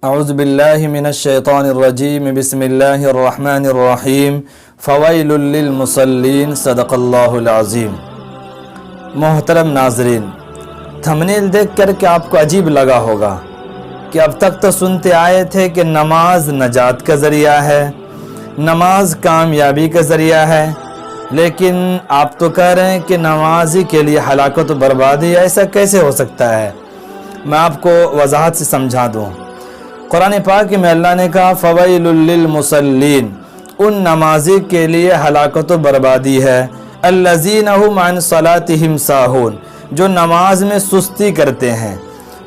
اعوذ باللہ من الشیطان الرجیم بسم اللہ الرحمن الرحیم فویل للمصلین صدق اللہ العظیم۔ محترم ناظرین، تھمبنیل دیکھ کر کے آپ کو عجیب لگا ہوگا کہ اب تک تو سنتے آئے تھے کہ نماز نجات کا ذریعہ ہے، نماز کامیابی کا ذریعہ ہے، لیکن آپ تو کہہ رہے ہیں کہ نمازی کے لیے ہلاکت و بربادی، ایسا کیسے ہو سکتا ہے؟ میں آپ کو وضاحت سے سمجھا دوں۔ قرآن پاک میں اللہ نے کہا فویل للمصلین، ان نمازی کے لیے ہلاکت و بربادی ہے، الذین هم عن صلاتهم ساہون، جو نماز میں سستی کرتے ہیں۔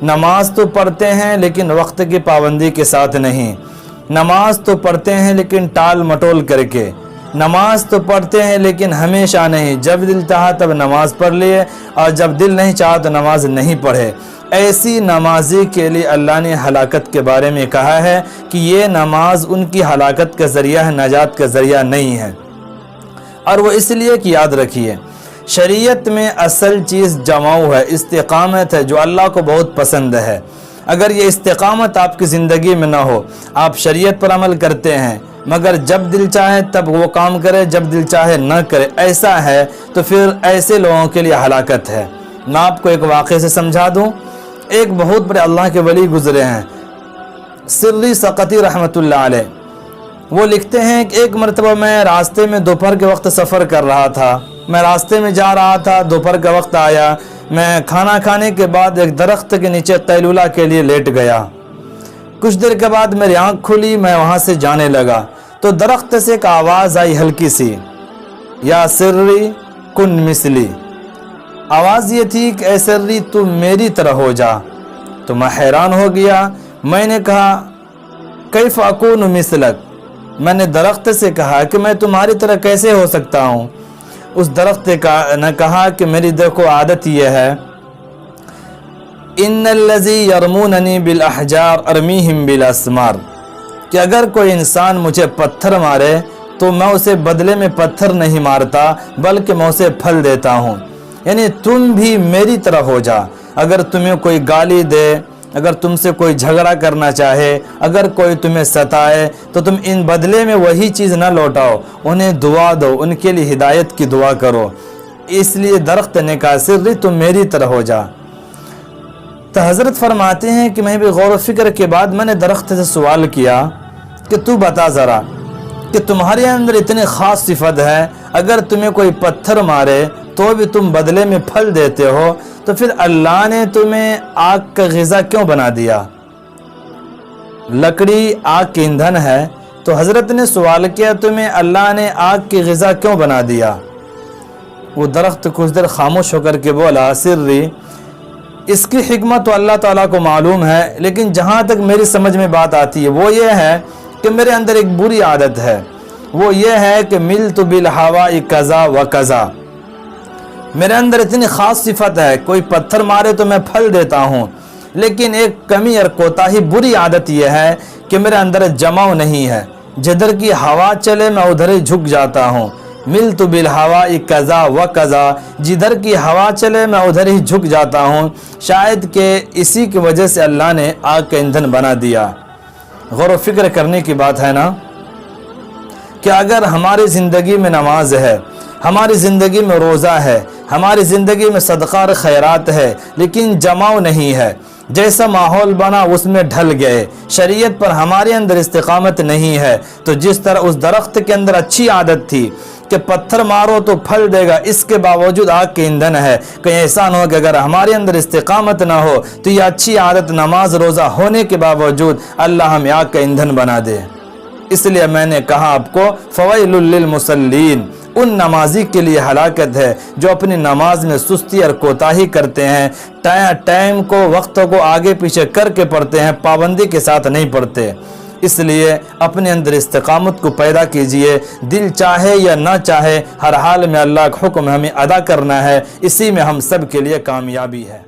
نماز تو پڑھتے ہیں لیکن وقت کی پابندی کے ساتھ نہیں، نماز تو پڑھتے ہیں لیکن ٹال مٹول کر کے، نماز تو پڑھتے ہیں لیکن ہمیشہ نہیں، جب دل چاہا تب نماز پڑھ لیے اور جب دل نہیں چاہا تو نماز نہیں پڑھے۔ ایسی نمازی کے لیے اللہ نے ہلاکت کے بارے میں کہا ہے کہ یہ نماز ان کی ہلاکت کا ذریعہ ہے، نجات کا ذریعہ نہیں ہے۔ اور وہ اس لیے کہ یاد رکھیے، شریعت میں اصل چیز جماؤ ہے، استقامت ہے، جو اللہ کو بہت پسند ہے۔ اگر یہ استقامت آپ کی زندگی میں نہ ہو، آپ شریعت پر عمل کرتے ہیں مگر جب دل چاہے تب وہ کام کرے، جب دل چاہے نہ کرے، ایسا ہے تو پھر ایسے لوگوں کے لیے ہلاکت ہے۔ میں آپ کو ایک واقعے سے سمجھا دوں۔ ایک بہت بڑے اللہ کے ولی گزرے ہیں، سری سقطی رحمۃ اللہ علیہ۔ وہ لکھتے ہیں کہ ایک مرتبہ میں راستے میں دوپہر کے وقت سفر کر رہا تھا، میں راستے میں جا رہا تھا، دوپہر کا وقت آیا، میں کھانا کھانے کے بعد ایک درخت کے نیچے قیلولہ کے لیے لیٹ گیا۔ کچھ دیر کے بعد میری آنکھ کھلی، میں وہاں سے جانے لگا تو درخت سے ایک آواز آئی ہلکی سی، یا سری کن مثلی۔ آواز یہ تھی کہ اے سری تو میری طرح ہو جا۔ تو میں حیران ہو گیا، میں نے کہا کیف اکون مثلک، میں نے درخت سے کہا کہ میں تمہاری طرح کیسے ہو سکتا ہوں؟ اس درخت نے کہا کہ میری دیکھو عادت یہ ہے، ان الذی یرموننی بالاحجار ارمیہم بالاسمار، کہ اگر کوئی انسان مجھے پتھر مارے تو میں اسے بدلے میں پتھر نہیں مارتا بلکہ میں اسے پھل دیتا ہوں۔ یعنی تم بھی میری طرح ہو جا، اگر تمہیں کوئی گالی دے، اگر تم سے کوئی جھگڑا کرنا چاہے، اگر کوئی تمہیں ستائے تو تم ان بدلے میں وہی چیز نہ لوٹاؤ، انہیں دعا دو، ان کے لیے ہدایت کی دعا کرو۔ اس لیے درخت نے کہا سری تم میری طرح ہو جا۔ تو حضرت فرماتے ہیں کہ میں بھی غور و فکر کے بعد میں نے درخت سے سوال کیا کہ تو بتا ذرا کہ تمہارے اندر اتنی خاص صفت ہے، اگر تمہیں کوئی پتھر مارے تو بھی تم بدلے میں پھل دیتے ہو، تو پھر اللہ نے تمہیں آگ کا غذا کیوں بنا دیا؟ لکڑی آگ کی ایندھن ہے، تو حضرت نے سوال کیا تمہیں اللہ نے آگ کی غذا کیوں بنا دیا؟ وہ درخت کچھ دیر خاموش ہو کر کے بولا سری اس کی حکمت تو اللہ تعالیٰ کو معلوم ہے، لیکن جہاں تک میری سمجھ میں بات آتی ہے وہ یہ ہے کہ میرے اندر ایک بری عادت ہے، وہ یہ ہے کہ ملت بالہوا کذا و کذا، میرے اندر اتنی خاص صفت ہے، کوئی پتھر مارے تو میں پھل دیتا ہوں، لیکن ایک کمی اور کوتاہی بری عادت یہ ہے کہ میرے اندر جماؤ نہیں ہے، جدھر کی ہوا چلے میں ادھر ہی جھک جاتا ہوں۔ ملت بالہوا کذا و کذا، جدھر کی ہوا چلے میں ادھر ہی جھک جاتا ہوں۔ شاید کہ اسی کی وجہ سے اللہ نے آگ کا ایندھن بنا دیا۔ غور و فکر کرنے کی بات ہے نا کہ اگر ہماری زندگی میں نماز ہے، ہماری زندگی میں روزہ ہے، ہماری زندگی میں صدقہ اور خیرات ہے، لیکن جماؤ نہیں ہے، جیسا ماحول بنا اس میں ڈھل گئے، شریعت پر ہمارے اندر استقامت نہیں ہے، تو جس طرح اس درخت کے اندر اچھی عادت تھی کہ پتھر مارو تو پھل دے گا، اس کے باوجود آگ کے ایندھن ہے، کہیں ایسا نہ ہو کہ اگر ہمارے اندر استقامت نہ ہو تو یہ اچھی عادت نماز روزہ ہونے کے باوجود اللہ ہمیں آگ کا ایندھن بنا دے۔ اس لیے میں نے کہا آپ کو فویل للمصلین، ان نمازی کے لیے ہلاکت ہے جو اپنی نماز میں سستی اور کوتاہی کرتے ہیں، ٹائم کو، وقت کو آگے پیچھے کر کے پڑھتے ہیں، پابندی کے ساتھ نہیں پڑھتے۔ اس لیے اپنے اندر استقامت کو پیدا کیجئے، دل چاہے یا نہ چاہے، ہر حال میں اللہ کا حکم ہمیں ادا کرنا ہے، اسی میں ہم سب کے لیے کامیابی ہے۔